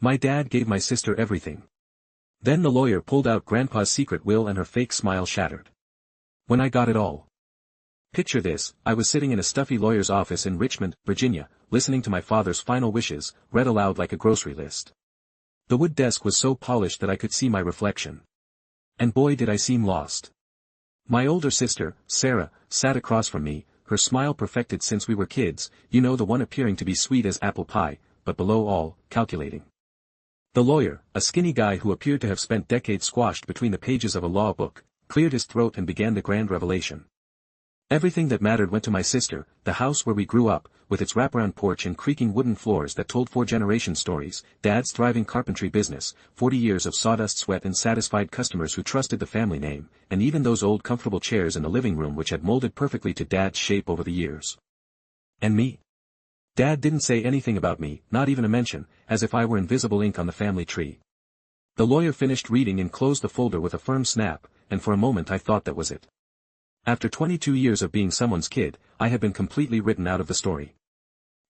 My dad gave my sister everything. Then the lawyer pulled out Grandpa's secret will and her fake smile shattered. When I got it all. Picture this, I was sitting in a stuffy lawyer's office in Richmond, Virginia, listening to my father's final wishes, read aloud like a grocery list. The wood desk was so polished that I could see my reflection. And boy did I seem lost. My older sister, Sarah, sat across from me, her smile perfected since we were kids, you know, the one appearing to be sweet as apple pie, but below all, calculating. The lawyer, a skinny guy who appeared to have spent decades squashed between the pages of a law book, cleared his throat and began the grand revelation. Everything that mattered went to my sister, the house where we grew up, with its wraparound porch and creaking wooden floors that told 4-generation stories, Dad's thriving carpentry business, 40 years of sawdust sweat and satisfied customers who trusted the family name, and even those old comfortable chairs in the living room which had molded perfectly to Dad's shape over the years. And me? Dad didn't say anything about me, not even a mention, as if I were invisible ink on the family tree. The lawyer finished reading and closed the folder with a firm snap, and for a moment I thought that was it. After 22 years of being someone's kid, I had been completely written out of the story.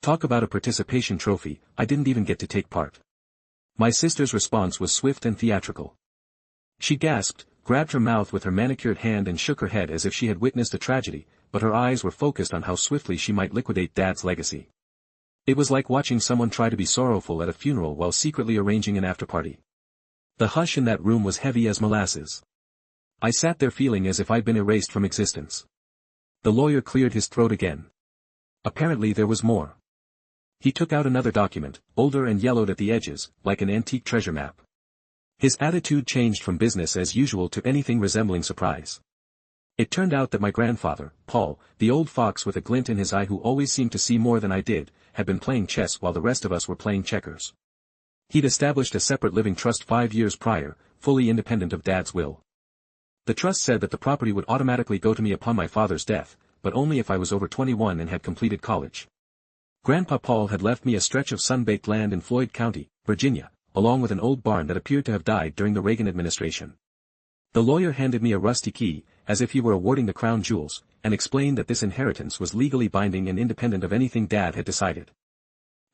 Talk about a participation trophy, I didn't even get to take part. My sister's response was swift and theatrical. She gasped, grabbed her mouth with her manicured hand and shook her head as if she had witnessed a tragedy, but her eyes were focused on how swiftly she might liquidate Dad's legacy. It was like watching someone try to be sorrowful at a funeral while secretly arranging an after-party. The hush in that room was heavy as molasses. I sat there feeling as if I'd been erased from existence. The lawyer cleared his throat again. Apparently there was more. He took out another document, older and yellowed at the edges, like an antique treasure map. His attitude changed from business as usual to anything resembling surprise. It turned out that my grandfather, Paul, the old fox with a glint in his eye who always seemed to see more than I did, had been playing chess while the rest of us were playing checkers. He'd established a separate living trust 5 years prior, fully independent of Dad's will. The trust said that the property would automatically go to me upon my father's death, but only if I was over 21 and had completed college. Grandpa Paul had left me a stretch of sun-baked land in Floyd County, Virginia, along with an old barn that appeared to have died during the Reagan administration. The lawyer handed me a rusty key, as if he were awarding the crown jewels, and explained that this inheritance was legally binding and independent of anything Dad had decided.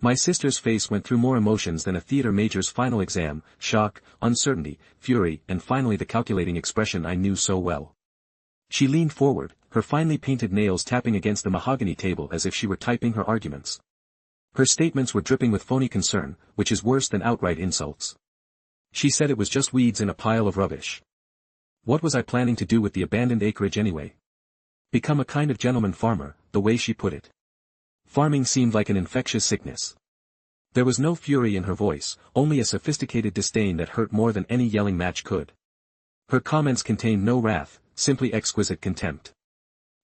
My sister's face went through more emotions than a theater major's final exam, shock, uncertainty, fury, and finally the calculating expression I knew so well. She leaned forward, her finely painted nails tapping against the mahogany table as if she were typing her arguments. Her statements were dripping with phony concern, which is worse than outright insults. She said it was just weeds in a pile of rubbish. What was I planning to do with the abandoned acreage anyway? Become a kind of gentleman farmer, the way she put it. Farming seemed like an infectious sickness. There was no fury in her voice, only a sophisticated disdain that hurt more than any yelling match could. Her comments contained no wrath, simply exquisite contempt.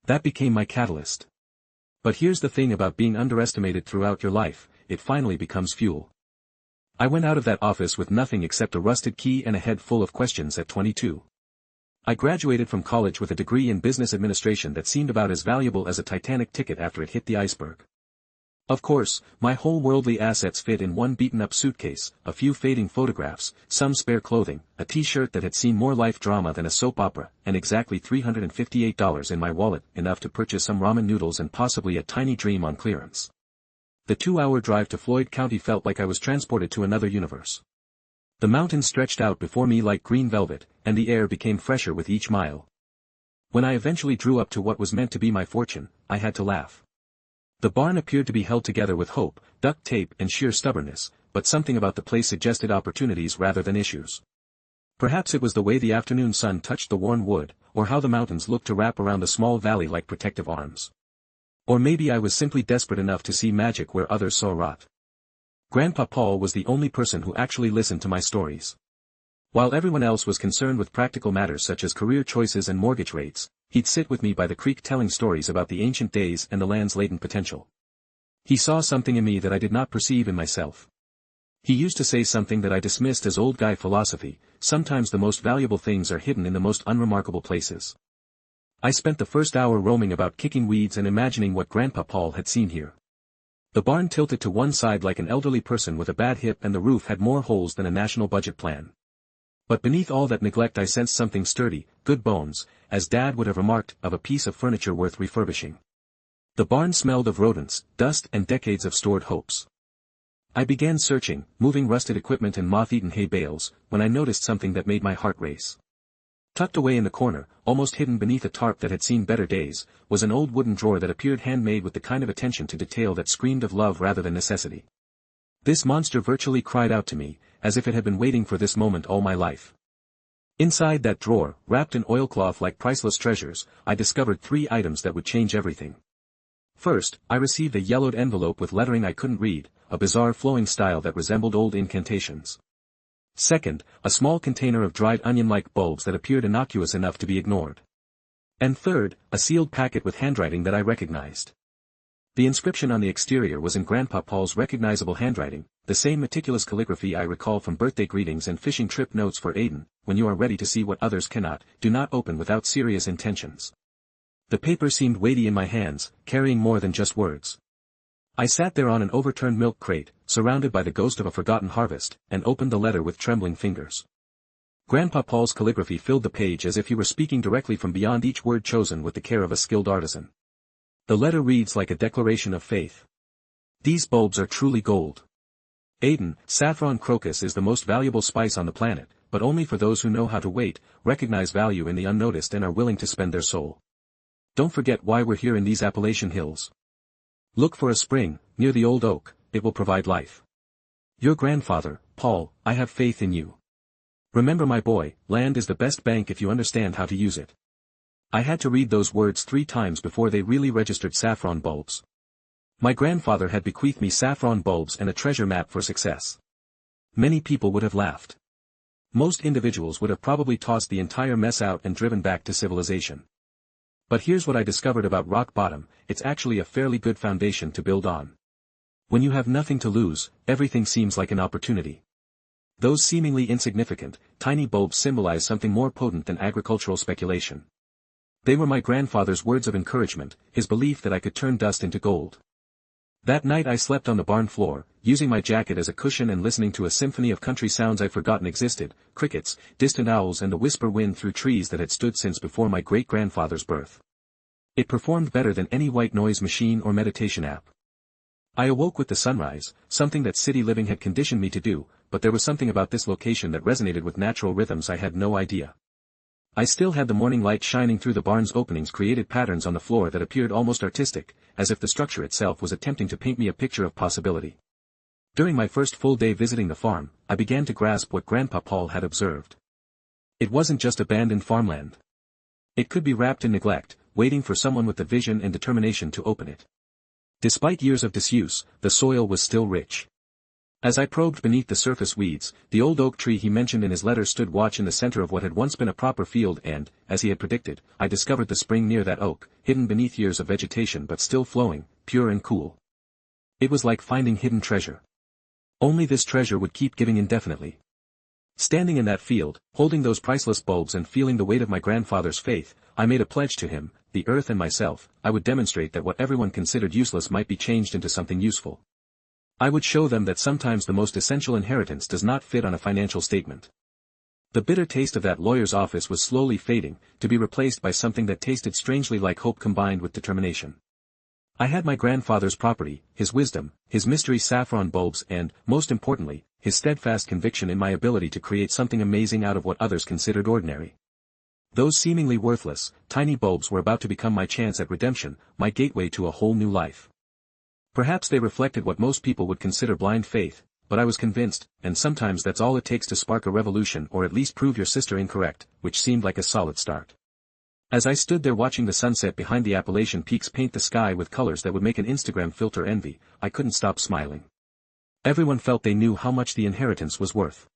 That became my catalyst. But here's the thing about being underestimated throughout your life, it finally becomes fuel. I went out of that office with nothing except a rusted key and a head full of questions at 22. I graduated from college with a degree in business administration that seemed about as valuable as a Titanic ticket after it hit the iceberg. Of course, my whole worldly assets fit in one beaten-up suitcase, a few fading photographs, some spare clothing, a t-shirt that had seen more life drama than a soap opera, and exactly $358 in my wallet, enough to purchase some ramen noodles and possibly a tiny dream on clearance. The 2-hour drive to Floyd County felt like I was transported to another universe. The mountains stretched out before me like green velvet, and the air became fresher with each mile. When I eventually drew up to what was meant to be my fortune, I had to laugh. The barn appeared to be held together with hope, duct tape and sheer stubbornness, but something about the place suggested opportunities rather than issues. Perhaps it was the way the afternoon sun touched the worn wood, or how the mountains looked to wrap around the small valley like protective arms. Or maybe I was simply desperate enough to see magic where others saw rot. Grandpa Paul was the only person who actually listened to my stories. While everyone else was concerned with practical matters such as career choices and mortgage rates, he'd sit with me by the creek telling stories about the ancient days and the land's latent potential. He saw something in me that I did not perceive in myself. He used to say something that I dismissed as old guy philosophy: sometimes the most valuable things are hidden in the most unremarkable places. I spent the first hour roaming about kicking weeds and imagining what Grandpa Paul had seen here. The barn tilted to one side like an elderly person with a bad hip, and the roof had more holes than a national budget plan. But beneath all that neglect I sensed something sturdy, good bones, as Dad would have remarked of a piece of furniture worth refurbishing. The barn smelled of rodents, dust and decades of stored hopes. I began searching, moving rusted equipment and moth-eaten hay bales, when I noticed something that made my heart race. Tucked away in the corner, almost hidden beneath a tarp that had seen better days, was an old wooden drawer that appeared handmade with the kind of attention to detail that screamed of love rather than necessity. This monster virtually cried out to me, as if it had been waiting for this moment all my life. Inside that drawer, wrapped in oilcloth like priceless treasures, I discovered 3 items that would change everything. First, I received a yellowed envelope with lettering I couldn't read, a bizarre flowing style that resembled old incantations. Second, a small container of dried onion-like bulbs that appeared innocuous enough to be ignored. And third, a sealed packet with handwriting that I recognized. The inscription on the exterior was in Grandpa Paul's recognizable handwriting, the same meticulous calligraphy I recall from birthday greetings and fishing trip notes for Aiden. When you are ready to see what others cannot, do not open without serious intentions. The paper seemed weighty in my hands, carrying more than just words. I sat there on an overturned milk crate, surrounded by the ghost of a forgotten harvest, and opened the letter with trembling fingers. Grandpa Paul's calligraphy filled the page as if he were speaking directly from beyond, each word chosen with the care of a skilled artisan. The letter reads like a declaration of faith. These bulbs are truly gold. Aiden, saffron crocus is the most valuable spice on the planet, but only for those who know how to wait, recognize value in the unnoticed and are willing to spend their soul. Don't forget why we're here in these Appalachian hills. Look for a spring, near the old oak, it will provide life. Your grandfather, Paul, I have faith in you. Remember my boy, land is the best bank if you understand how to use it. I had to read those words 3 times before they really registered. Saffron bulbs. My grandfather had bequeathed me saffron bulbs and a treasure map for success. Many people would have laughed. Most individuals would have probably tossed the entire mess out and driven back to civilization. But here's what I discovered about rock bottom, it's actually a fairly good foundation to build on. When you have nothing to lose, everything seems like an opportunity. Those seemingly insignificant, tiny bulbs symbolize something more potent than agricultural speculation. They were my grandfather's words of encouragement, his belief that I could turn dust into gold. That night I slept on the barn floor, using my jacket as a cushion and listening to a symphony of country sounds I'd forgotten existed, crickets, distant owls and the whisper wind through trees that had stood since before my great-grandfather's birth. It performed better than any white noise machine or meditation app. I awoke with the sunrise, something that city living had conditioned me to do, but there was something about this location that resonated with natural rhythms I had no idea. I still had the morning light shining through the barn's openings, created patterns on the floor that appeared almost artistic, as if the structure itself was attempting to paint me a picture of possibility. During my first full day visiting the farm, I began to grasp what Grandpa Paul had observed. It wasn't just abandoned farmland. It could be wrapped in neglect, waiting for someone with the vision and determination to open it. Despite years of disuse, the soil was still rich. As I probed beneath the surface weeds, the old oak tree he mentioned in his letter stood watch in the center of what had once been a proper field and, as he had predicted, I discovered the spring near that oak, hidden beneath years of vegetation but still flowing, pure and cool. It was like finding hidden treasure. Only this treasure would keep giving indefinitely. Standing in that field, holding those priceless bulbs and feeling the weight of my grandfather's faith, I made a pledge to him, the earth and myself. I would demonstrate that what everyone considered useless might be changed into something useful. I would show them that sometimes the most essential inheritance does not fit on a financial statement. The bitter taste of that lawyer's office was slowly fading, to be replaced by something that tasted strangely like hope combined with determination. I had my grandfather's property, his wisdom, his mystery saffron bulbs and, most importantly, his steadfast conviction in my ability to create something amazing out of what others considered ordinary. Those seemingly worthless, tiny bulbs were about to become my chance at redemption, my gateway to a whole new life. Perhaps they reflected what most people would consider blind faith, but I was convinced, and sometimes that's all it takes to spark a revolution or at least prove your sister incorrect, which seemed like a solid start. As I stood there watching the sunset behind the Appalachian peaks paint the sky with colors that would make an Instagram filter envy, I couldn't stop smiling. Everyone felt they knew how much the inheritance was worth.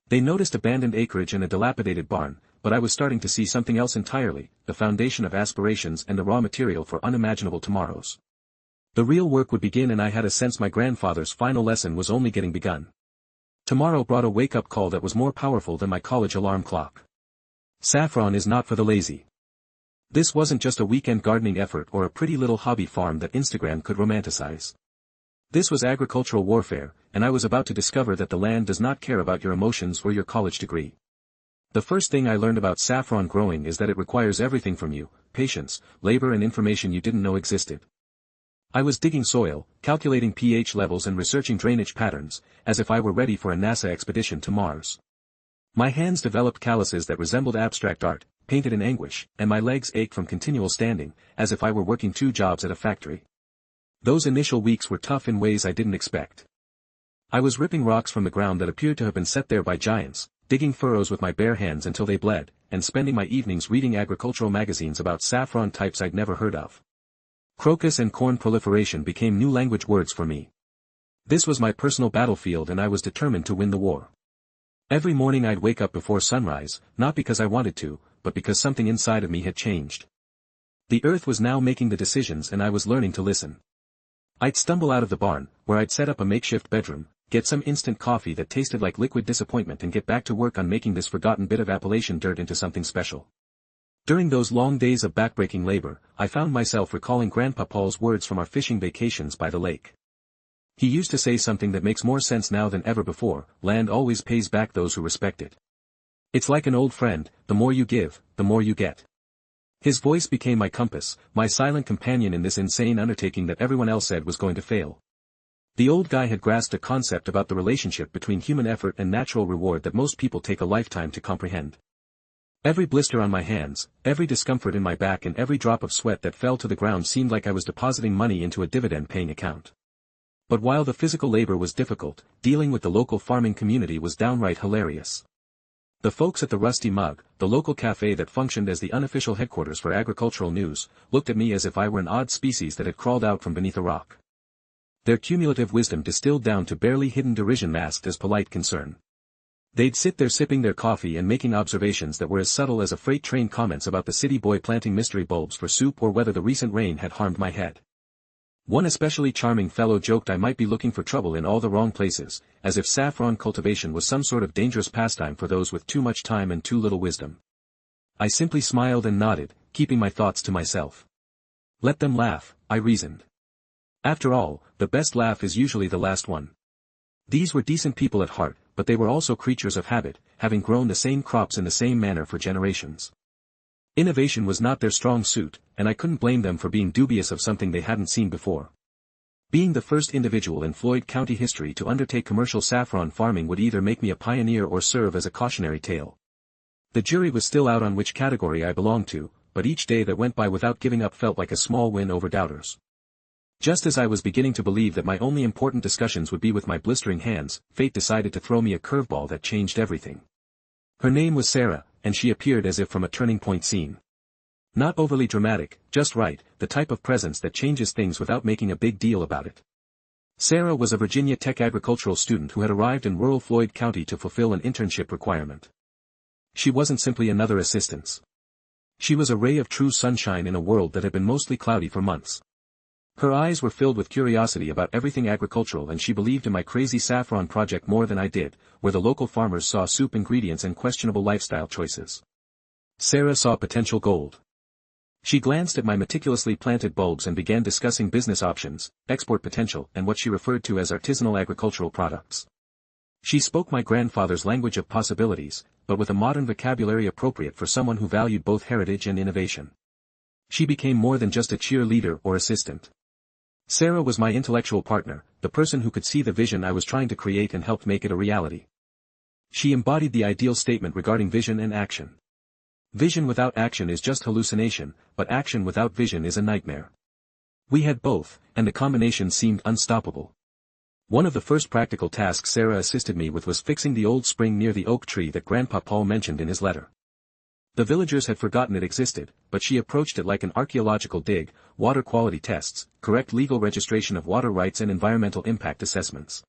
They noticed abandoned acreage and a dilapidated barn, but I was starting to see something else entirely, the foundation of aspirations and the raw material for unimaginable tomorrows. The real work would begin, and I had a sense my grandfather's final lesson was only getting begun. Tomorrow brought a wake-up call that was more powerful than my college alarm clock. Saffron is not for the lazy. This wasn't just a weekend gardening effort or a pretty little hobby farm that Instagram could romanticize. This was agricultural warfare, and I was about to discover that the land does not care about your emotions or your college degree. The first thing I learned about saffron growing is that it requires everything from you: patience, labor and information you didn't know existed. I was digging soil, calculating pH levels and researching drainage patterns, as if I were ready for a NASA expedition to Mars. My hands developed calluses that resembled abstract art, painted in anguish, and my legs ached from continual standing, as if I were working 2 jobs at a factory. Those initial weeks were tough in ways I didn't expect. I was ripping rocks from the ground that appeared to have been set there by giants, digging furrows with my bare hands until they bled, and spending my evenings reading agricultural magazines about saffron types I'd never heard of. Crocus and corn proliferation became new language words for me. This was my personal battlefield and I was determined to win the war. Every morning I'd wake up before sunrise, not because I wanted to, but because something inside of me had changed. The earth was now making the decisions and I was learning to listen. I'd stumble out of the barn, where I'd set up a makeshift bedroom, get some instant coffee that tasted like liquid disappointment and get back to work on making this forgotten bit of Appalachian dirt into something special. During those long days of backbreaking labor, I found myself recalling Grandpa Paul's words from our fishing vacations by the lake. He used to say something that makes more sense now than ever before: land always pays back those who respect it. It's like an old friend, the more you give, the more you get. His voice became my compass, my silent companion in this insane undertaking that everyone else said was going to fail. The old guy had grasped a concept about the relationship between human effort and natural reward that most people take a lifetime to comprehend. Every blister on my hands, every discomfort in my back and every drop of sweat that fell to the ground seemed like I was depositing money into a dividend-paying account. But while the physical labor was difficult, dealing with the local farming community was downright hilarious. The folks at the Rusty Mug, the local cafe that functioned as the unofficial headquarters for agricultural news, looked at me as if I were an odd species that had crawled out from beneath a rock. Their cumulative wisdom distilled down to barely hidden derision masked as polite concern. They'd sit there sipping their coffee and making observations that were as subtle as a freight train comments about the city boy planting mystery bulbs for soup or whether the recent rain had harmed my head. One especially charming fellow joked I might be looking for trouble in all the wrong places, as if saffron cultivation was some sort of dangerous pastime for those with too much time and too little wisdom. I simply smiled and nodded, keeping my thoughts to myself. Let them laugh, I reasoned. After all, the best laugh is usually the last one. These were decent people at heart, but they were also creatures of habit, having grown the same crops in the same manner for generations. Innovation was not their strong suit, and I couldn't blame them for being dubious of something they hadn't seen before. Being the first individual in Floyd County history to undertake commercial saffron farming would either make me a pioneer or serve as a cautionary tale. The jury was still out on which category I belonged to, but each day that went by without giving up felt like a small win over doubters. Just as I was beginning to believe that my only important discussions would be with my blistering hands, fate decided to throw me a curveball that changed everything. Her name was Sarah, and she appeared as if from a turning point scene. Not overly dramatic, just right, the type of presence that changes things without making a big deal about it. Sarah was a Virginia Tech agricultural student who had arrived in rural Floyd County to fulfill an internship requirement. She wasn't simply another assistant. She was a ray of true sunshine in a world that had been mostly cloudy for months. Her eyes were filled with curiosity about everything agricultural and she believed in my crazy saffron project more than I did, where the local farmers saw soup ingredients and questionable lifestyle choices. Sarah saw potential gold. She glanced at my meticulously planted bulbs and began discussing business options, export potential, and what she referred to as artisanal agricultural products. She spoke my grandfather's language of possibilities, but with a modern vocabulary appropriate for someone who valued both heritage and innovation. She became more than just a cheerleader or assistant. Sarah was my intellectual partner, the person who could see the vision I was trying to create and helped make it a reality. She embodied the ideal statement regarding vision and action. Vision without action is just hallucination, but action without vision is a nightmare. We had both, and the combination seemed unstoppable. One of the first practical tasks Sarah assisted me with was fixing the old spring near the oak tree that Grandpa Paul mentioned in his letter. The villagers had forgotten it existed, but she approached it like an archaeological dig: water quality tests, correct legal registration of water rights and environmental impact assessments.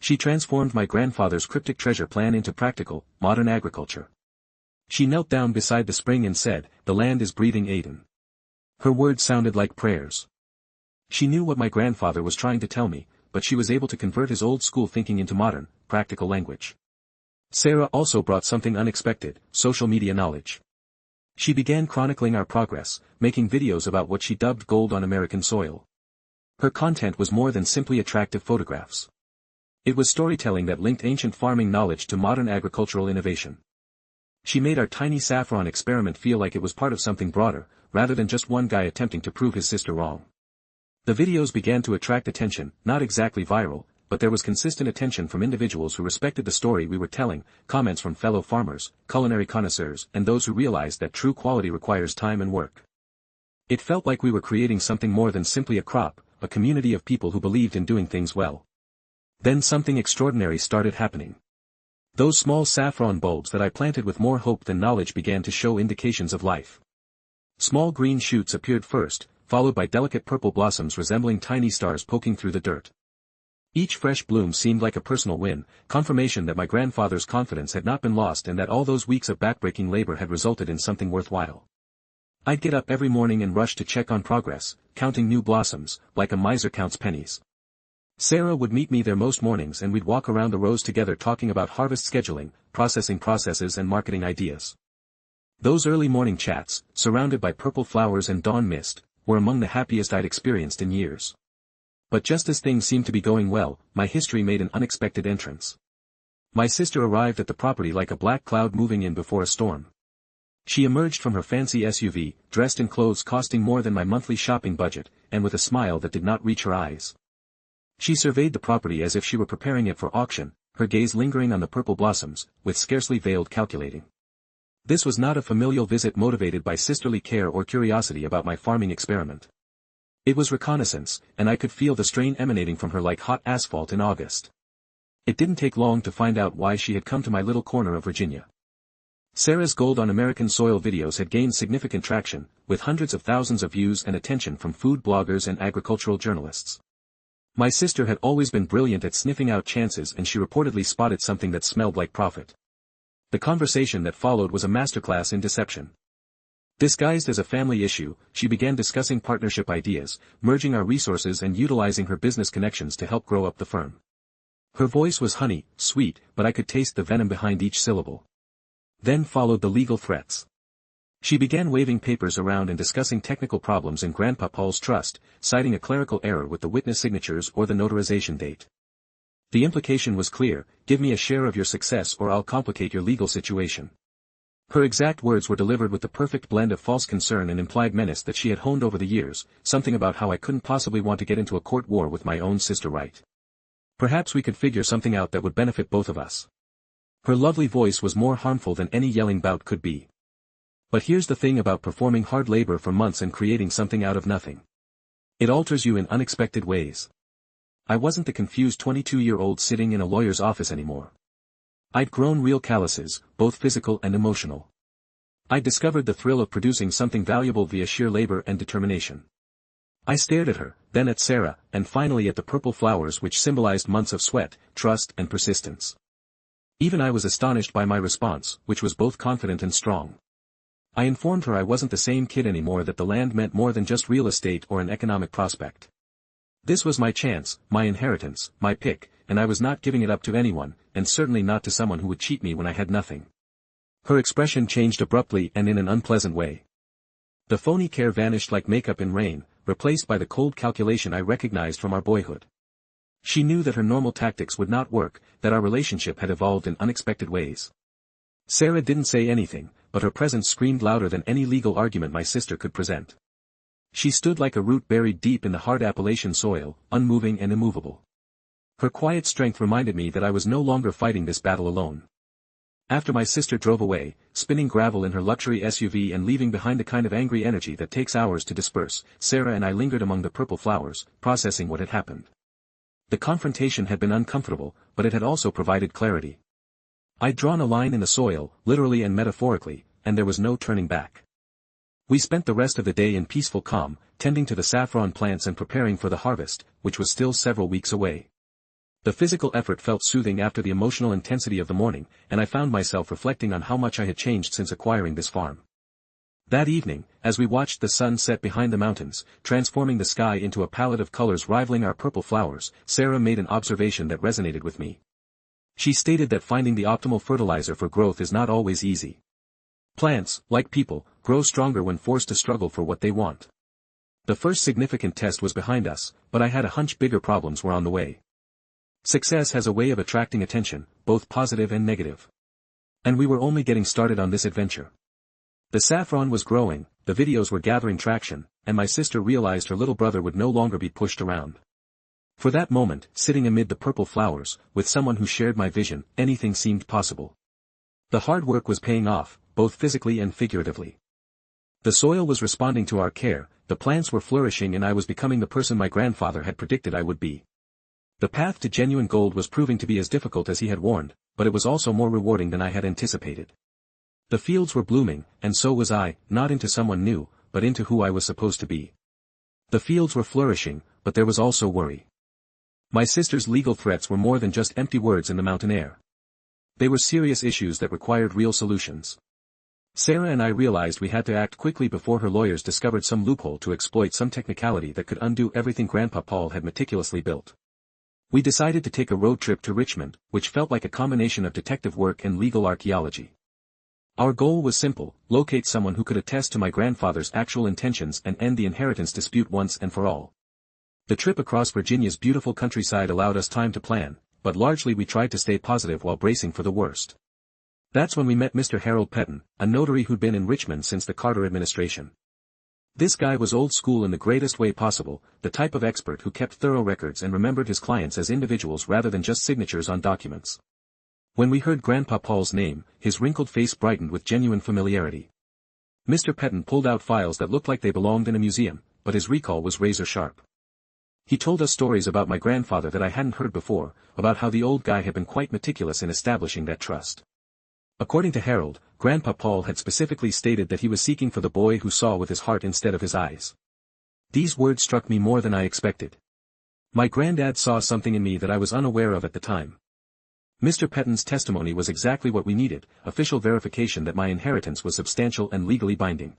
She transformed my grandfather's cryptic treasure plan into practical, modern agriculture. She knelt down beside the spring and said, "The land is breathing Aiden." Her words sounded like prayers. She knew what my grandfather was trying to tell me, but she was able to convert his old school thinking into modern, practical language. Sarah also brought something unexpected: social media knowledge. She began chronicling our progress, making videos about what she dubbed gold on American soil. Her content was more than simply attractive photographs. It was storytelling that linked ancient farming knowledge to modern agricultural innovation. She made our tiny saffron experiment feel like it was part of something broader, rather than just one guy attempting to prove his sister wrong. The videos began to attract attention, not exactly viral, but there was consistent attention from individuals who respected the story we were telling, comments from fellow farmers, culinary connoisseurs, and those who realized that true quality requires time and work. It felt like we were creating something more than simply a crop, a community of people who believed in doing things well. Then something extraordinary started happening. Those small saffron bulbs that I planted with more hope than knowledge began to show indications of life. Small green shoots appeared first, followed by delicate purple blossoms resembling tiny stars poking through the dirt. Each fresh bloom seemed like a personal win, confirmation that my grandfather's confidence had not been lost and that all those weeks of backbreaking labor had resulted in something worthwhile. I'd get up every morning and rush to check on progress, counting new blossoms, like a miser counts pennies. Sarah would meet me there most mornings and we'd walk around the rows together talking about harvest scheduling, processing processes and marketing ideas. Those early morning chats, surrounded by purple flowers and dawn mist, were among the happiest I'd experienced in years. But just as things seemed to be going well, my history made an unexpected entrance. My sister arrived at the property like a black cloud moving in before a storm. She emerged from her fancy SUV, dressed in clothes costing more than my monthly shopping budget, and with a smile that did not reach her eyes. She surveyed the property as if she were preparing it for auction, her gaze lingering on the purple blossoms, with scarcely veiled calculating. This was not a familial visit motivated by sisterly care or curiosity about my farming experiment. It was reconnaissance, and I could feel the strain emanating from her like hot asphalt in August. It didn't take long to find out why she had come to my little corner of Virginia. Sarah's Gold on American Soil videos had gained significant traction, with hundreds of thousands of views and attention from food bloggers and agricultural journalists. My sister had always been brilliant at sniffing out chances and she reportedly spotted something that smelled like profit. The conversation that followed was a masterclass in deception. Disguised as a family issue, she began discussing partnership ideas, merging our resources and utilizing her business connections to help grow up the firm. Her voice was honey, sweet, but I could taste the venom behind each syllable. Then followed the legal threats. She began waving papers around and discussing technical problems in Grandpa Paul's trust, citing a clerical error with the witness signatures or the notarization date. The implication was clear: give me a share of your success or I'll complicate your legal situation. Her exact words were delivered with the perfect blend of false concern and implied menace that she had honed over the years, something about how I couldn't possibly want to get into a court war with my own sister, right? Perhaps we could figure something out that would benefit both of us. Her lovely voice was more harmful than any yelling bout could be. But here's the thing about performing hard labor for months and creating something out of nothing. It alters you in unexpected ways. I wasn't the confused 22-year-old sitting in a lawyer's office anymore. I'd grown real calluses, both physical and emotional. I'd discovered the thrill of producing something valuable via sheer labor and determination. I stared at her, then at Sarah, and finally at the purple flowers which symbolized months of sweat, trust, and persistence. Even I was astonished by my response, which was both confident and strong. I informed her I wasn't the same kid anymore, that the land meant more than just real estate or an economic prospect. This was my chance, my inheritance, my pick, and I was not giving it up to anyone, and certainly not to someone who would cheat me when I had nothing. Her expression changed abruptly and in an unpleasant way. The phony care vanished like makeup in rain, replaced by the cold calculation I recognized from our boyhood. She knew that her normal tactics would not work, that our relationship had evolved in unexpected ways. Sarah didn't say anything, but her presence screamed louder than any legal argument my sister could present. She stood like a root buried deep in the hard Appalachian soil, unmoving and immovable. Her quiet strength reminded me that I was no longer fighting this battle alone. After my sister drove away, spinning gravel in her luxury SUV and leaving behind the kind of angry energy that takes hours to disperse, Sarah and I lingered among the purple flowers, processing what had happened. The confrontation had been uncomfortable, but it had also provided clarity. I'd drawn a line in the soil, literally and metaphorically, and there was no turning back. We spent the rest of the day in peaceful calm, tending to the saffron plants and preparing for the harvest, which was still several weeks away. The physical effort felt soothing after the emotional intensity of the morning, and I found myself reflecting on how much I had changed since acquiring this farm. That evening, as we watched the sun set behind the mountains, transforming the sky into a palette of colors rivaling our purple flowers, Sarah made an observation that resonated with me. She stated that finding the optimal fertilizer for growth is not always easy. Plants, like people, grow stronger when forced to struggle for what they want. The first significant test was behind us, but I had a hunch bigger problems were on the way. Success has a way of attracting attention, both positive and negative. And we were only getting started on this adventure. The saffron was growing, the videos were gathering traction, and my sister realized her little brother would no longer be pushed around. For that moment, sitting amid the purple flowers, with someone who shared my vision, anything seemed possible. The hard work was paying off, both physically and figuratively. The soil was responding to our care, the plants were flourishing, and I was becoming the person my grandfather had predicted I would be. The path to genuine gold was proving to be as difficult as he had warned, but it was also more rewarding than I had anticipated. The fields were blooming, and so was I, not into someone new, but into who I was supposed to be. The fields were flourishing, but there was also worry. My sister's legal threats were more than just empty words in the mountain air. They were serious issues that required real solutions. Sarah and I realized we had to act quickly before her lawyers discovered some loophole to exploit some technicality that could undo everything Grandpa Paul had meticulously built. We decided to take a road trip to Richmond, which felt like a combination of detective work and legal archaeology. Our goal was simple: locate someone who could attest to my grandfather's actual intentions and end the inheritance dispute once and for all. The trip across Virginia's beautiful countryside allowed us time to plan, but largely we tried to stay positive while bracing for the worst. That's when we met Mr. Harold Petton, a notary who'd been in Richmond since the Carter administration. This guy was old school in the greatest way possible, the type of expert who kept thorough records and remembered his clients as individuals rather than just signatures on documents. When we heard Grandpa Paul's name, his wrinkled face brightened with genuine familiarity. Mr. Petton pulled out files that looked like they belonged in a museum, but his recall was razor sharp. He told us stories about my grandfather that I hadn't heard before, about how the old guy had been quite meticulous in establishing that trust. According to Harold, Grandpa Paul had specifically stated that he was seeking for the boy who saw with his heart instead of his eyes. These words struck me more than I expected. My granddad saw something in me that I was unaware of at the time. Mr. Petton's testimony was exactly what we needed, official verification that my inheritance was substantial and legally binding.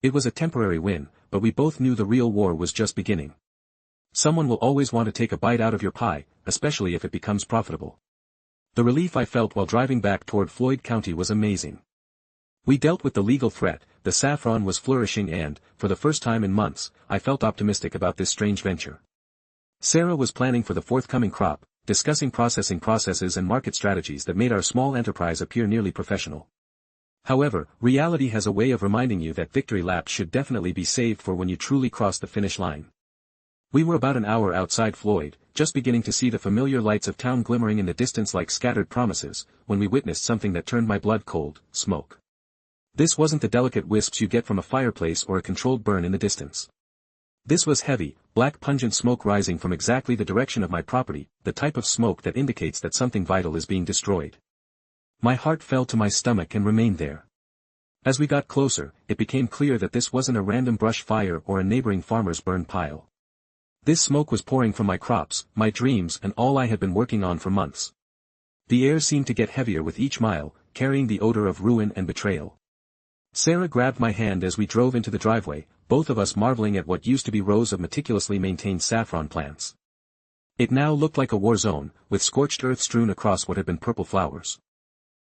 It was a temporary win, but we both knew the real war was just beginning. Someone will always want to take a bite out of your pie, especially if it becomes profitable. The relief I felt while driving back toward Floyd County was amazing. We dealt with the legal threat, the saffron was flourishing, and, for the first time in months, I felt optimistic about this strange venture. Sarah was planning for the forthcoming crop, discussing processing processes and market strategies that made our small enterprise appear nearly professional. However, reality has a way of reminding you that victory laps should definitely be saved for when you truly cross the finish line. We were about an hour outside Floyd, just beginning to see the familiar lights of town glimmering in the distance like scattered promises, when we witnessed something that turned my blood cold: smoke. This wasn't the delicate wisps you get from a fireplace or a controlled burn in the distance. This was heavy, black pungent smoke rising from exactly the direction of my property, the type of smoke that indicates that something vital is being destroyed. My heart fell to my stomach and remained there. As we got closer, it became clear that this wasn't a random brush fire or a neighboring farmer's burned pile. This smoke was pouring from my crops, my dreams, and all I had been working on for months. The air seemed to get heavier with each mile, carrying the odor of ruin and betrayal. Sarah grabbed my hand as we drove into the driveway, both of us marveling at what used to be rows of meticulously maintained saffron plants. It now looked like a war zone, with scorched earth strewn across what had been purple flowers.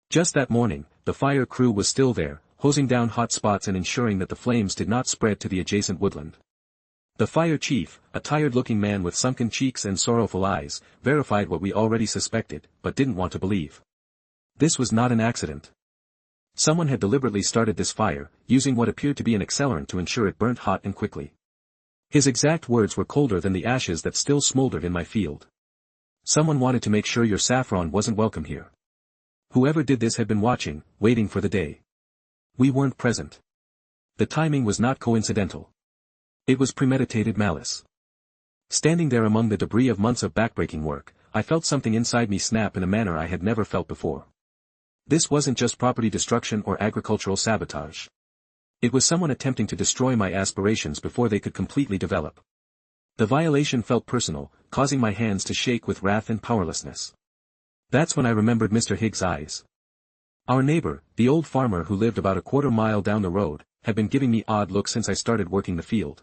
Just that morning, the fire crew was still there, hosing down hot spots and ensuring that the flames did not spread to the adjacent woodland. The fire chief, a tired-looking man with sunken cheeks and sorrowful eyes, verified what we already suspected, but didn't want to believe. This was not an accident. Someone had deliberately started this fire, using what appeared to be an accelerant to ensure it burnt hot and quickly. His exact words were colder than the ashes that still smoldered in my field. Someone wanted to make sure your saffron wasn't welcome here. Whoever did this had been watching, waiting for the day. We weren't present. The timing was not coincidental. It was premeditated malice. Standing there among the debris of months of backbreaking work, I felt something inside me snap in a manner I had never felt before. This wasn't just property destruction or agricultural sabotage. It was someone attempting to destroy my aspirations before they could completely develop. The violation felt personal, causing my hands to shake with wrath and powerlessness. That's when I remembered Mr. Higgs' eyes. Our neighbor, the old farmer who lived about a quarter-mile down the road, had been giving me odd looks since I started working the field.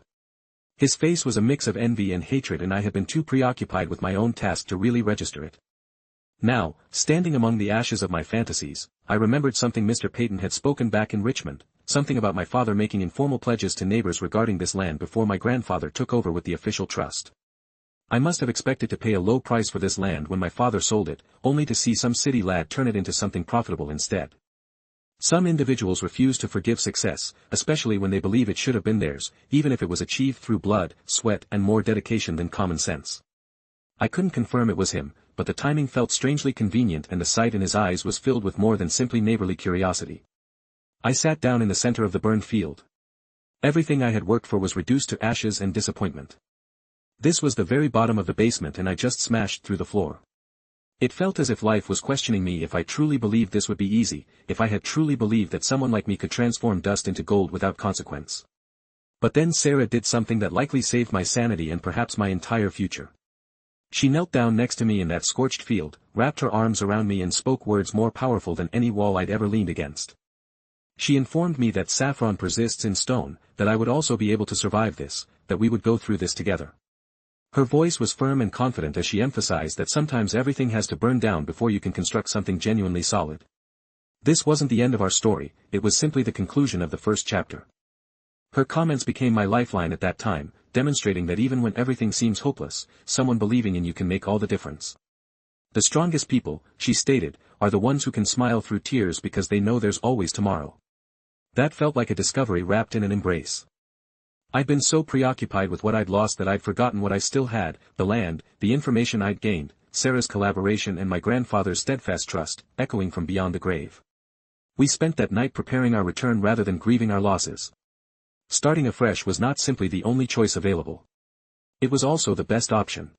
His face was a mix of envy and hatred, and I had been too preoccupied with my own task to really register it. Now, standing among the ashes of my fantasies, I remembered something Mr. Peyton had spoken back in Richmond, something about my father making informal pledges to neighbors regarding this land before my grandfather took over with the official trust. I must have expected to pay a low price for this land when my father sold it, only to see some city lad turn it into something profitable instead. Some individuals refuse to forgive success, especially when they believe it should have been theirs, even if it was achieved through blood, sweat and more dedication than common sense. I couldn't confirm it was him, but the timing felt strangely convenient and the sight in his eyes was filled with more than simply neighborly curiosity. I sat down in the center of the burned field. Everything I had worked for was reduced to ashes and disappointment. This was the very bottom of the basement and I just smashed through the floor. It felt as if life was questioning me if I truly believed this would be easy, if I had truly believed that someone like me could transform dust into gold without consequence. But then Sarah did something that likely saved my sanity and perhaps my entire future. She knelt down next to me in that scorched field, wrapped her arms around me and spoke words more powerful than any wall I'd ever leaned against. She informed me that saffron persists in stone, that I would also be able to survive this, that we would go through this together. Her voice was firm and confident as she emphasized that sometimes everything has to burn down before you can construct something genuinely solid. This wasn't the end of our story, it was simply the conclusion of the first chapter. Her comments became my lifeline at that time, demonstrating that even when everything seems hopeless, someone believing in you can make all the difference. The strongest people, she stated, are the ones who can smile through tears because they know there's always tomorrow. That felt like a discovery wrapped in an embrace. I'd been so preoccupied with what I'd lost that I'd forgotten what I still had, the land, the information I'd gained, Sarah's collaboration and my grandfather's steadfast trust, echoing from beyond the grave. We spent that night preparing our return rather than grieving our losses. Starting afresh was not simply the only choice available. It was also the best option.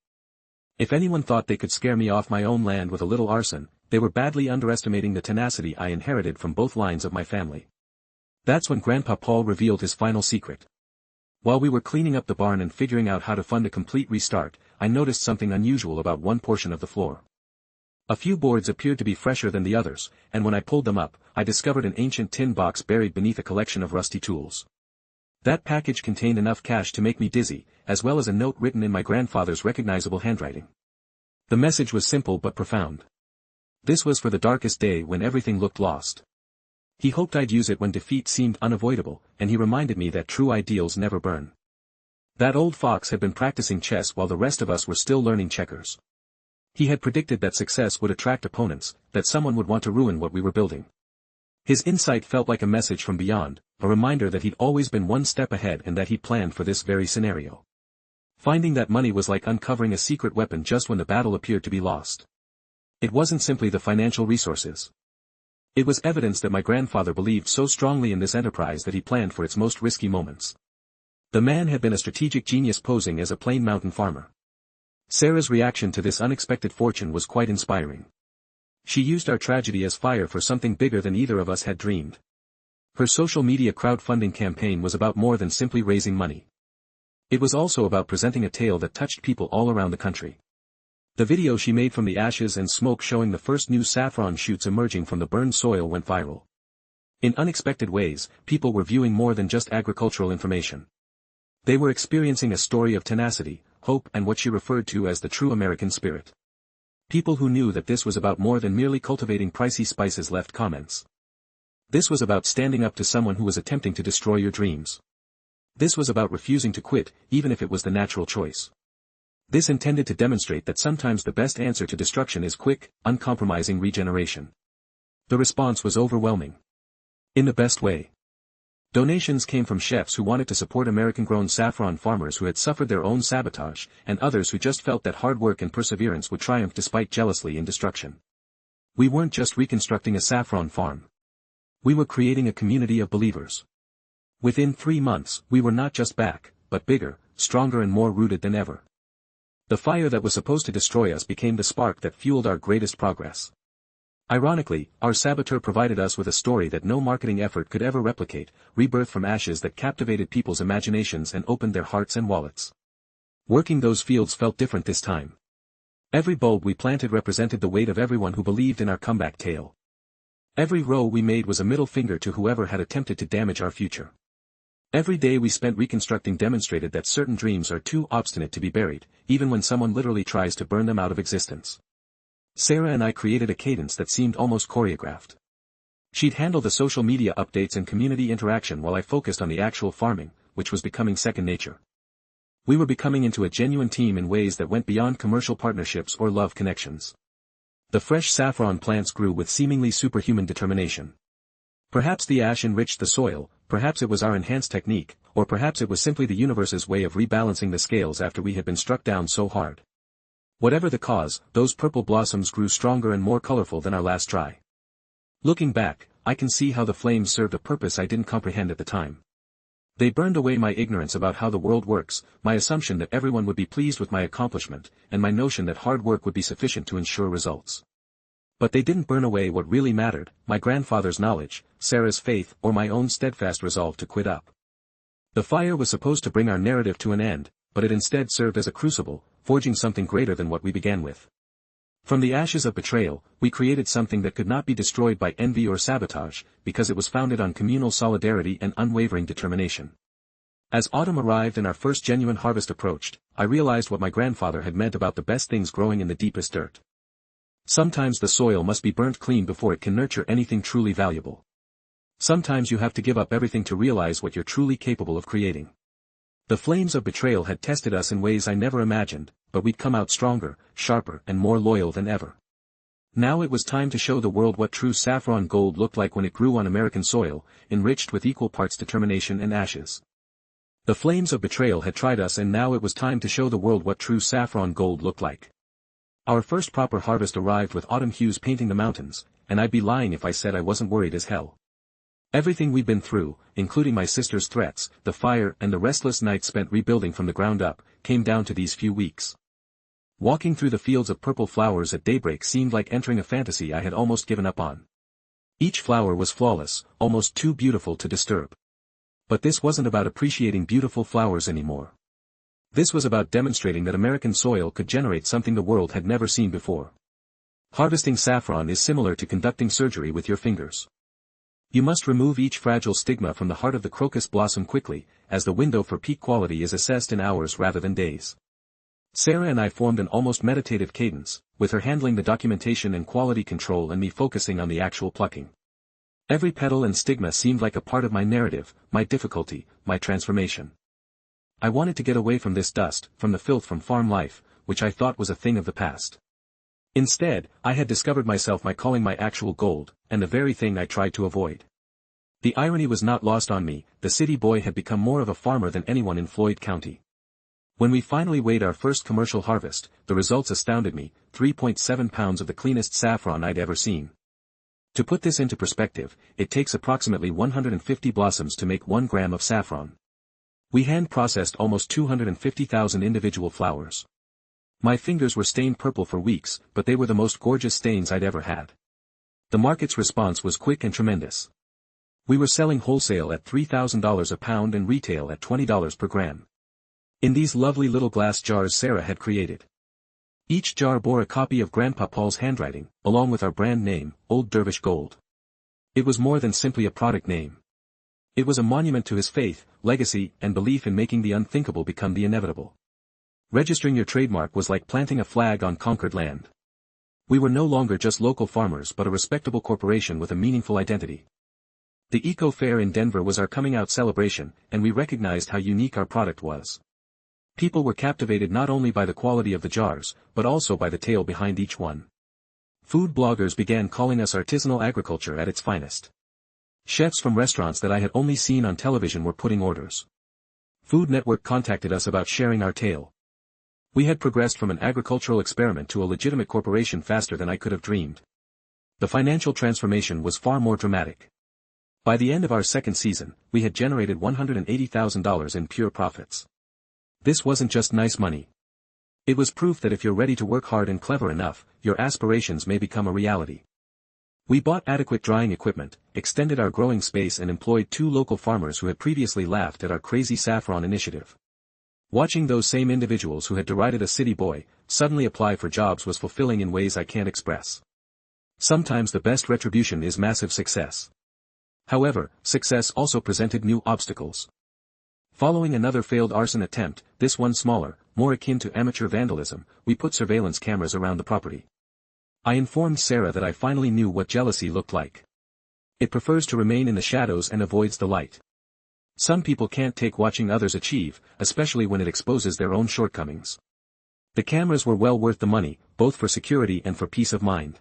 If anyone thought they could scare me off my own land with a little arson, they were badly underestimating the tenacity I inherited from both lines of my family. That's when Grandpa Paul revealed his final secret. While we were cleaning up the barn and figuring out how to fund a complete restart, I noticed something unusual about one portion of the floor. A few boards appeared to be fresher than the others, and when I pulled them up, I discovered an ancient tin box buried beneath a collection of rusty tools. That package contained enough cash to make me dizzy, as well as a note written in my grandfather's recognizable handwriting. The message was simple but profound. This was for the darkest day when everything looked lost. He hoped I'd use it when defeat seemed unavoidable, and he reminded me that true ideals never burn. That old fox had been practicing chess while the rest of us were still learning checkers. He had predicted that success would attract opponents, that someone would want to ruin what we were building. His insight felt like a message from beyond, a reminder that he'd always been one step ahead and that he'd planned for this very scenario. Finding that money was like uncovering a secret weapon just when the battle appeared to be lost. It wasn't simply the financial resources. It was evidence that my grandfather believed so strongly in this enterprise that he planned for its most risky moments. The man had been a strategic genius posing as a plain mountain farmer. Sarah's reaction to this unexpected fortune was quite inspiring. She used our tragedy as fire for something bigger than either of us had dreamed. Her social media crowdfunding campaign was about more than simply raising money. It was also about presenting a tale that touched people all around the country. The video she made from the ashes and smoke showing the first new saffron shoots emerging from the burned soil went viral. In unexpected ways, people were viewing more than just agricultural information. They were experiencing a story of tenacity, hope and what she referred to as the true American spirit. People who knew that this was about more than merely cultivating pricey spices left comments. This was about standing up to someone who was attempting to destroy your dreams. This was about refusing to quit, even if it was the natural choice. This intended to demonstrate that sometimes the best answer to destruction is quick, uncompromising regeneration. The response was overwhelming. In the best way. Donations came from chefs who wanted to support American-grown saffron farmers who had suffered their own sabotage, and others who just felt that hard work and perseverance would triumph despite jealousy and destruction. We weren't just reconstructing a saffron farm. We were creating a community of believers. Within 3 months, we were not just back, but bigger, stronger and more rooted than ever. The fire that was supposed to destroy us became the spark that fueled our greatest progress. Ironically, our saboteur provided us with a story that no marketing effort could ever replicate, rebirth from ashes that captivated people's imaginations and opened their hearts and wallets. Working those fields felt different this time. Every bulb we planted represented the weight of everyone who believed in our comeback tale. Every row we made was a middle finger to whoever had attempted to damage our future. Every day we spent reconstructing demonstrated that certain dreams are too obstinate to be buried, even when someone literally tries to burn them out of existence. Sarah and I created a cadence that seemed almost choreographed. She'd handle the social media updates and community interaction while I focused on the actual farming, which was becoming second nature. We were becoming into a genuine team in ways that went beyond commercial partnerships or love connections. The fresh saffron plants grew with seemingly superhuman determination. Perhaps the ash enriched the soil, perhaps it was our enhanced technique, or perhaps it was simply the universe's way of rebalancing the scales after we had been struck down so hard. Whatever the cause, those purple blossoms grew stronger and more colorful than our last try. Looking back, I can see how the flames served a purpose I didn't comprehend at the time. They burned away my ignorance about how the world works, my assumption that everyone would be pleased with my accomplishment, and my notion that hard work would be sufficient to ensure results. But they didn't burn away what really mattered, my grandfather's knowledge, Sarah's faith, or my own steadfast resolve to quit up. The fire was supposed to bring our narrative to an end, but it instead served as a crucible, forging something greater than what we began with. From the ashes of betrayal, we created something that could not be destroyed by envy or sabotage, because it was founded on communal solidarity and unwavering determination. As autumn arrived and our first genuine harvest approached, I realized what my grandfather had meant about the best things growing in the deepest dirt. Sometimes the soil must be burnt clean before it can nurture anything truly valuable. Sometimes you have to give up everything to realize what you're truly capable of creating. The flames of betrayal had tested us in ways I never imagined, but we'd come out stronger, sharper, and more loyal than ever. Now it was time to show the world what true saffron gold looked like when it grew on American soil, enriched with equal parts determination and ashes. The flames of betrayal had tried us, and now it was time to show the world what true saffron gold looked like. Our first proper harvest arrived with autumn hues painting the mountains, and I'd be lying if I said I wasn't worried as hell. Everything we'd been through, including my sister's threats, the fire, and the restless nights spent rebuilding from the ground up, came down to these few weeks. Walking through the fields of purple flowers at daybreak seemed like entering a fantasy I had almost given up on. Each flower was flawless, almost too beautiful to disturb. But this wasn't about appreciating beautiful flowers anymore. This was about demonstrating that American soil could generate something the world had never seen before. Harvesting saffron is similar to conducting surgery with your fingers. You must remove each fragile stigma from the heart of the crocus blossom quickly, as the window for peak quality is assessed in hours rather than days. Sarah and I formed an almost meditative cadence, with her handling the documentation and quality control and me focusing on the actual plucking. Every petal and stigma seemed like a part of my narrative, my difficulty, my transformation. I wanted to get away from this dust, from the filth from farm life, which I thought was a thing of the past. Instead, I had discovered myself my calling, my actual gold, and the very thing I tried to avoid. The irony was not lost on me, the city boy had become more of a farmer than anyone in Floyd County. When we finally weighed our first commercial harvest, the results astounded me, 3.7 pounds of the cleanest saffron I'd ever seen. To put this into perspective, it takes approximately 150 blossoms to make 1 gram of saffron. We hand-processed almost 250,000 individual flowers. My fingers were stained purple for weeks, but they were the most gorgeous stains I'd ever had. The market's response was quick and tremendous. We were selling wholesale at $3,000 a pound and retail at $20 per gram. In these lovely little glass jars Sarah had created. Each jar bore a copy of Grandpa Paul's handwriting, along with our brand name, Old Dervish Gold. It was more than simply a product name. It was a monument to his faith, legacy, and belief in making the unthinkable become the inevitable. Registering your trademark was like planting a flag on conquered land. We were no longer just local farmers but a respectable corporation with a meaningful identity. The Eco Fair in Denver was our coming out celebration, and we recognized how unique our product was. People were captivated not only by the quality of the jars, but also by the tale behind each one. Food bloggers began calling us artisanal agriculture at its finest. Chefs from restaurants that I had only seen on television were putting orders. Food Network contacted us about sharing our tale. We had progressed from an agricultural experiment to a legitimate corporation faster than I could have dreamed. The financial transformation was far more dramatic. By the end of our second season, we had generated $180,000 in pure profits. This wasn't just nice money. It was proof that if you're ready to work hard and clever enough, your aspirations may become a reality. We bought adequate drying equipment, extended our growing space, and employed 2 local farmers who had previously laughed at our crazy saffron initiative. Watching those same individuals who had derided a city boy suddenly apply for jobs was fulfilling in ways I can't express. Sometimes the best retribution is massive success. However, success also presented new obstacles. Following another failed arson attempt, this one smaller, more akin to amateur vandalism, we put surveillance cameras around the property. I informed Sarah that I finally knew what jealousy looked like. It prefers to remain in the shadows and avoids the light. Some people can't take watching others achieve, especially when it exposes their own shortcomings. The cameras were well worth the money, both for security and for peace of mind.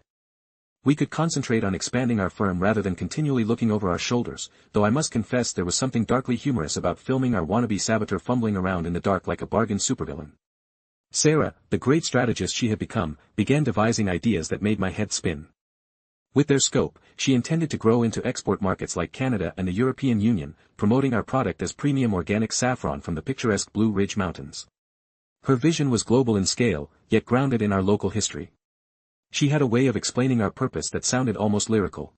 We could concentrate on expanding our firm rather than continually looking over our shoulders, though I must confess there was something darkly humorous about filming our wannabe saboteur fumbling around in the dark like a bargain supervillain. Sarah, the great strategist she had become, began devising ideas that made my head spin. With their scope, she intended to grow into export markets like Canada and the European Union, promoting our product as premium organic saffron from the picturesque Blue Ridge Mountains. Her vision was global in scale, yet grounded in our local history. She had a way of explaining our purpose that sounded almost lyrical.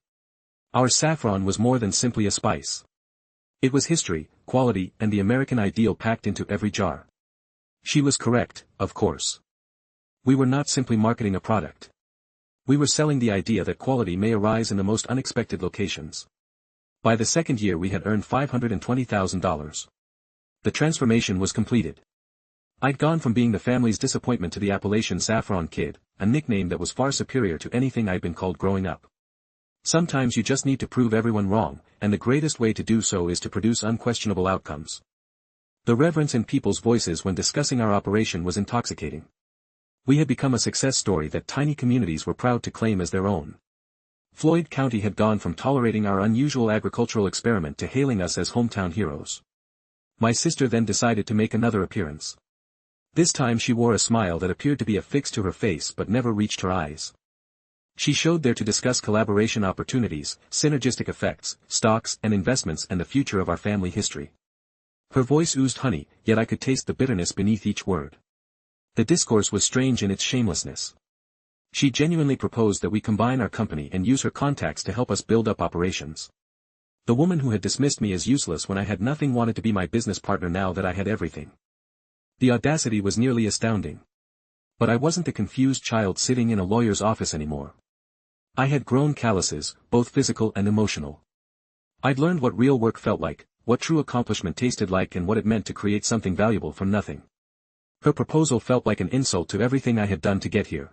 Our saffron was more than simply a spice. It was history, quality, and the American ideal packed into every jar. She was correct, of course. We were not simply marketing a product. We were selling the idea that quality may arise in the most unexpected locations. By the second year we had earned $520,000. The transformation was completed. I'd gone from being the family's disappointment to the Appalachian Saffron Kid, a nickname that was far superior to anything I'd been called growing up. Sometimes you just need to prove everyone wrong, and the greatest way to do so is to produce unquestionable outcomes. The reverence in people's voices when discussing our operation was intoxicating. We had become a success story that tiny communities were proud to claim as their own. Floyd County had gone from tolerating our unusual agricultural experiment to hailing us as hometown heroes. My sister then decided to make another appearance. This time she wore a smile that appeared to be affixed to her face but never reached her eyes. She showed there to discuss collaboration opportunities, synergistic effects, stocks and investments and the future of our family history. Her voice oozed honey, yet I could taste the bitterness beneath each word. The discourse was strange in its shamelessness. She genuinely proposed that we combine our company and use her contacts to help us build up operations. The woman who had dismissed me as useless when I had nothing wanted to be my business partner now that I had everything. The audacity was nearly astounding. But I wasn't the confused child sitting in a lawyer's office anymore. I had grown calluses, both physical and emotional. I'd learned what real work felt like, what true accomplishment tasted like and what it meant to create something valuable from nothing. Her proposal felt like an insult to everything I had done to get here.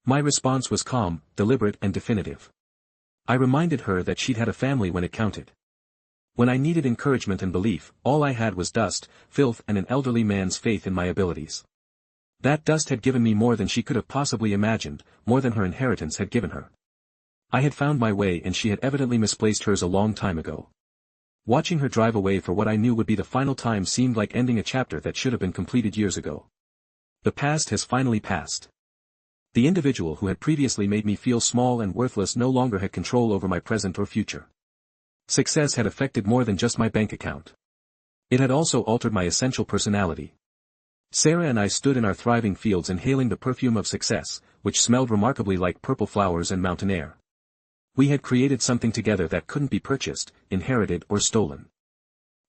My response was calm, deliberate and definitive. I reminded her that she'd had a family when it counted. When I needed encouragement and belief, all I had was dust, filth and an elderly man's faith in my abilities. That dust had given me more than she could have possibly imagined, more than her inheritance had given her. I had found my way and she had evidently misplaced hers a long time ago. Watching her drive away for what I knew would be the final time seemed like ending a chapter that should have been completed years ago. The past has finally passed. The individual who had previously made me feel small and worthless no longer had control over my present or future. Success had affected more than just my bank account. It had also altered my essential personality. Sarah and I stood in our thriving fields inhaling the perfume of success, which smelled remarkably like purple flowers and mountain air. We had created something together that couldn't be purchased, inherited or stolen.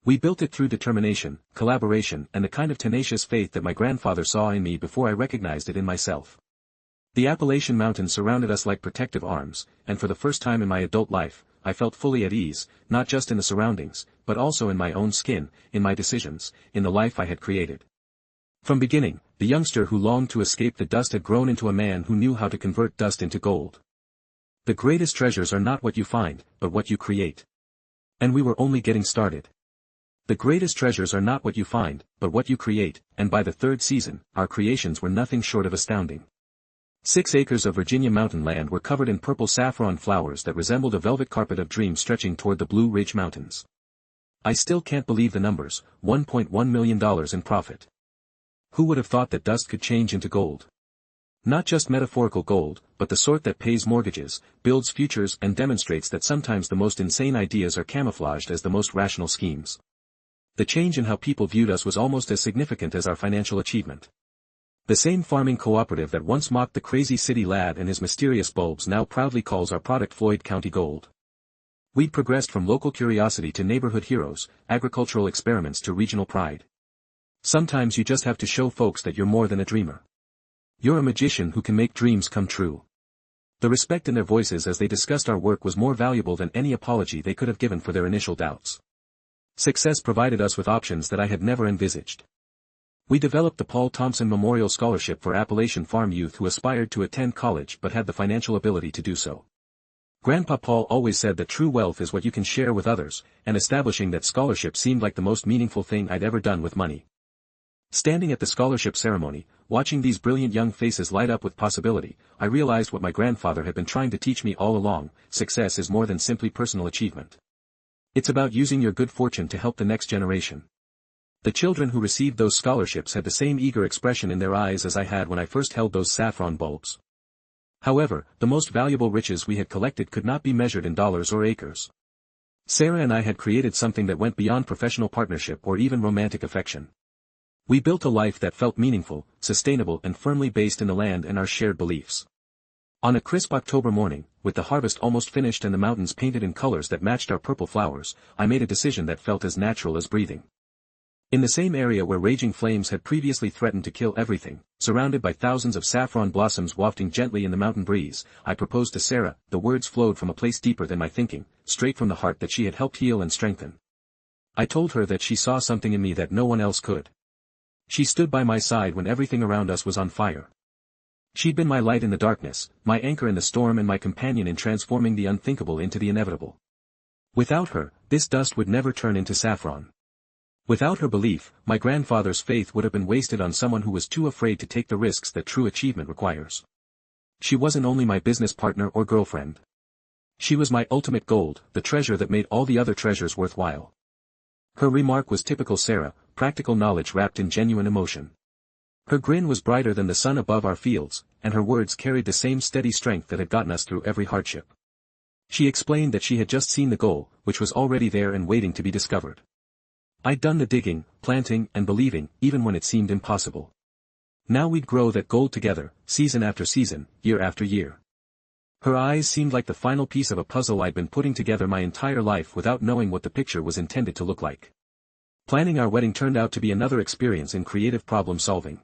We built it through determination, collaboration and the kind of tenacious faith that my grandfather saw in me before I recognized it in myself. The Appalachian Mountains surrounded us like protective arms, and for the first time in my adult life, I felt fully at ease, not just in the surroundings, but also in my own skin, in my decisions, in the life I had created. From beginning, the youngster who longed to escape the dust had grown into a man who knew how to convert dust into gold. The greatest treasures are not what you find, but what you create. And we were only getting started. The greatest treasures are not what you find, but what you create, and by the third season, our creations were nothing short of astounding. 6 acres of Virginia mountain land were covered in purple saffron flowers that resembled a velvet carpet of dreams stretching toward the Blue Ridge Mountains. I still can't believe the numbers, $1.1 million in profit. Who would have thought that dust could change into gold? Not just metaphorical gold, but the sort that pays mortgages, builds futures and demonstrates that sometimes the most insane ideas are camouflaged as the most rational schemes. The change in how people viewed us was almost as significant as our financial achievement. The same farming cooperative that once mocked the crazy city lad and his mysterious bulbs now proudly calls our product Floyd County Gold. We'd progressed from local curiosity to neighborhood heroes, agricultural experiments to regional pride. Sometimes you just have to show folks that you're more than a dreamer. You're a magician who can make dreams come true. The respect in their voices as they discussed our work was more valuable than any apology they could have given for their initial doubts. Success provided us with options that I had never envisaged. We developed the Paul Thompson Memorial Scholarship for Appalachian farm youth who aspired to attend college but had the financial ability to do so. Grandpa Paul always said that true wealth is what you can share with others, and establishing that scholarship seemed like the most meaningful thing I'd ever done with money. Standing at the scholarship ceremony, watching these brilliant young faces light up with possibility, I realized what my grandfather had been trying to teach me all along: success is more than simply personal achievement. It's about using your good fortune to help the next generation. The children who received those scholarships had the same eager expression in their eyes as I had when I first held those saffron bulbs. However, the most valuable riches we had collected could not be measured in dollars or acres. Sarah and I had created something that went beyond professional partnership or even romantic affection. We built a life that felt meaningful, sustainable, and firmly based in the land and our shared beliefs. On a crisp October morning, with the harvest almost finished and the mountains painted in colors that matched our purple flowers, I made a decision that felt as natural as breathing. In the same area where raging flames had previously threatened to kill everything, surrounded by thousands of saffron blossoms wafting gently in the mountain breeze, I proposed to Sarah. The words flowed from a place deeper than my thinking, straight from the heart that she had helped heal and strengthen. I told her that she saw something in me that no one else could. She stood by my side when everything around us was on fire. She'd been my light in the darkness, my anchor in the storm, and my companion in transforming the unthinkable into the inevitable. Without her, this dust would never turn into saffron. Without her belief, my grandfather's faith would have been wasted on someone who was too afraid to take the risks that true achievement requires. She wasn't only my business partner or girlfriend. She was my ultimate gold, the treasure that made all the other treasures worthwhile. Her remark was typical Sarah, practical knowledge wrapped in genuine emotion. Her grin was brighter than the sun above our fields, and her words carried the same steady strength that had gotten us through every hardship. She explained that she had just seen the goal, which was already there and waiting to be discovered. I'd done the digging, planting, and believing, even when it seemed impossible. Now we'd grow that gold together, season after season, year after year. Her eyes seemed like the final piece of a puzzle I'd been putting together my entire life without knowing what the picture was intended to look like. Planning our wedding turned out to be another experience in creative problem-solving.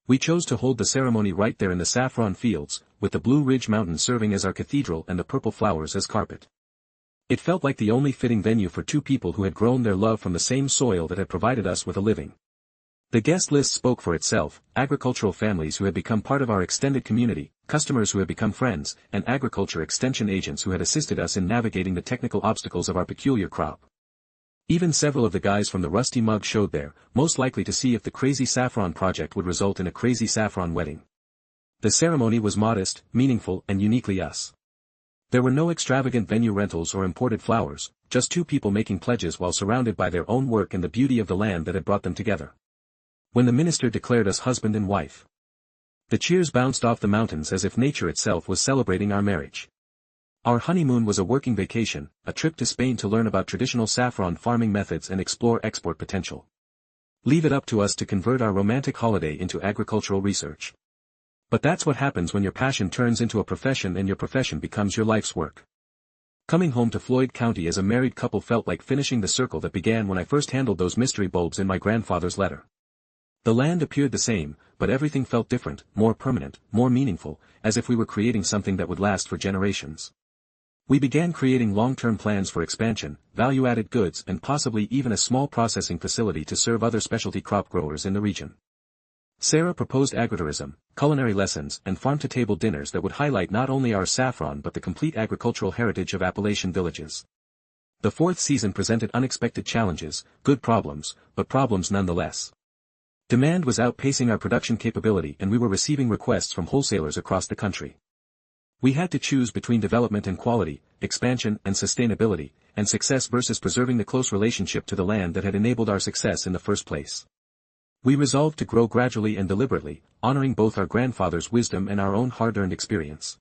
We chose to hold the ceremony right there in the saffron fields, with the Blue Ridge Mountains serving as our cathedral and the purple flowers as carpet. It felt like the only fitting venue for two people who had grown their love from the same soil that had provided us with a living. The guest list spoke for itself: agricultural families who had become part of our extended community, customers who had become friends, and agriculture extension agents who had assisted us in navigating the technical obstacles of our peculiar crop. Even several of the guys from the Rusty Mug showed there, most likely to see if the crazy saffron project would result in a crazy saffron wedding. The ceremony was modest, meaningful, and uniquely us. There were no extravagant venue rentals or imported flowers, just two people making pledges while surrounded by their own work and the beauty of the land that had brought them together. When the minister declared us husband and wife, the cheers bounced off the mountains as if nature itself was celebrating our marriage. Our honeymoon was a working vacation, a trip to Spain to learn about traditional saffron farming methods and explore export potential. Leave it up to us to convert our romantic holiday into agricultural research. But that's what happens when your passion turns into a profession and your profession becomes your life's work. Coming home to Floyd County as a married couple felt like finishing the circle that began when I first handled those mystery bulbs in my grandfather's letter. The land appeared the same, but everything felt different, more permanent, more meaningful, as if we were creating something that would last for generations. We began creating long-term plans for expansion, value-added goods, and possibly even a small processing facility to serve other specialty crop growers in the region. Sarah proposed agritourism, culinary lessons, and farm-to-table dinners that would highlight not only our saffron but the complete agricultural heritage of Appalachian villages. The fourth season presented unexpected challenges, good problems, but problems nonetheless. Demand was outpacing our production capability and we were receiving requests from wholesalers across the country. We had to choose between development and quality, expansion and sustainability, and success versus preserving the close relationship to the land that had enabled our success in the first place. We resolved to grow gradually and deliberately, honoring both our grandfather's wisdom and our own hard-earned experience.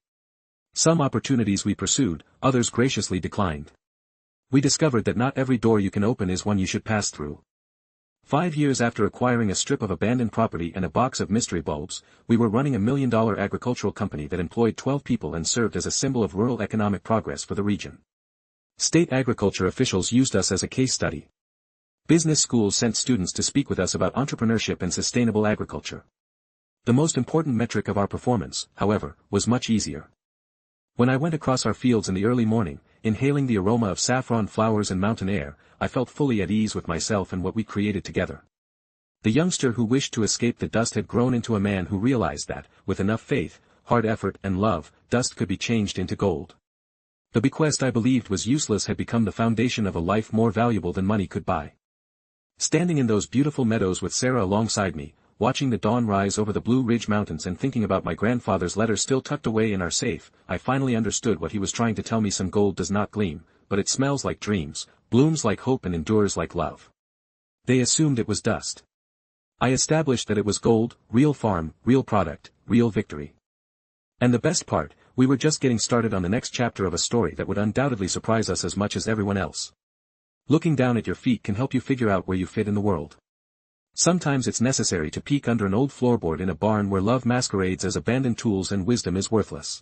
Some opportunities we pursued, others graciously declined. We discovered that not every door you can open is one you should pass through. 5 years after acquiring a strip of abandoned property and a box of mystery bulbs, we were running a $1 million agricultural company that employed 12 people and served as a symbol of rural economic progress for the region. State agriculture officials used us as a case study. Business schools sent students to speak with us about entrepreneurship and sustainable agriculture. The most important metric of our performance, however, was much easier. When I went across our fields in the early morning, inhaling the aroma of saffron flowers and mountain air, I felt fully at ease with myself and what we created together. The youngster who wished to escape the dust had grown into a man who realized that, with enough faith, hard effort and love, dust could be changed into gold. The bequest I believed was useless had become the foundation of a life more valuable than money could buy. Standing in those beautiful meadows with Sarah alongside me, watching the dawn rise over the Blue Ridge Mountains and thinking about my grandfather's letter still tucked away in our safe, I finally understood what he was trying to tell me. Some gold does not gleam, but it smells like dreams, blooms like hope and endures like love. They assumed it was dust. I established that it was gold, real farm, real product, real victory. And the best part, we were just getting started on the next chapter of a story that would undoubtedly surprise us as much as everyone else. Looking down at your feet can help you figure out where you fit in the world. Sometimes it's necessary to peek under an old floorboard in a barn where love masquerades as abandoned tools and wisdom is worthless.